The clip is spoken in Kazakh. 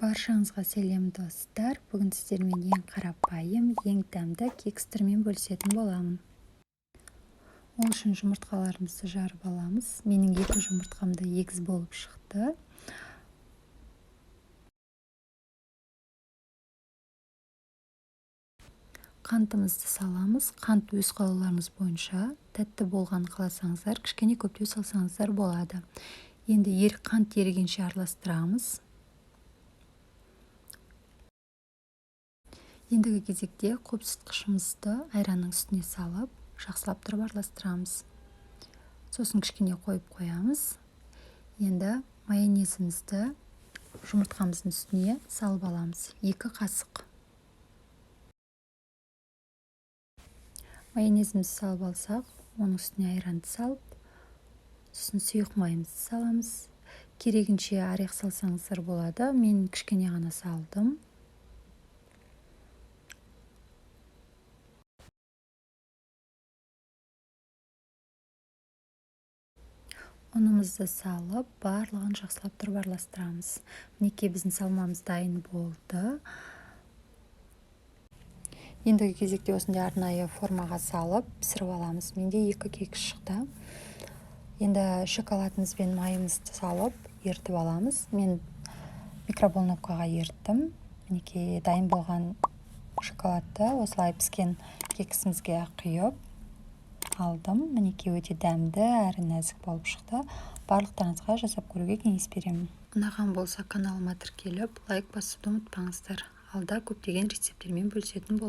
Баршаңызға сәлем достар. Бүгін сіздермен ең қарапайым, ең дәмді кекстермен бөлісетін боламын. Ол үшін жұмыртқаларымызды жарып аламыз. Менің 2 жұмыртқамда егіз болып шықты. Қантымызды саламыз. Қант өз қалауларыңыз бойынша. Тәтті болған қаласаңыздар, кішкене көптеу салсаңыздар болады. Енді қант ерігенше араластырамыз. Ендігі кезекте қопсытқышымызды айранның үстіне салып, жақсылап тұрып араластырамыз. Сосын кішкене қойып қоямыз. Енді майонезімізді жұмыртқамыздың үстіне салып аламыз. 2 қасық. Майонезімізді салып алсақ, оның үстіне айранды салып, сосын сұйық майымызды саламыз. Керегінше орех салсаңыздар болады. Мен кішкене ғана салдым. Ұнымызды салып, барлығын жақсылап тұрып араластырамыз. Мінекей біздің салмамыз дайын болды. Ендігі кезекте осындай арнайы формаға салып, пісіріп аламыз. Менде 2 кекс шықты. Енді шоколадымыз бен майымызды салып, ертіп аламыз. Мен микроволновкаға ерттім. Мінекей дайын болған шоколадты осылай піскен кексімізге құйып алдым. Мінекей өте дәмді әрі нәзік болып шықты. Барлықтарыңызға жасап көруге кеңес беремін. Ұнаған болса каналыма тіркеліп, лайк басуды ұмытпаңыздар. Алда көптеген рецепттермен бөлісетін боламын.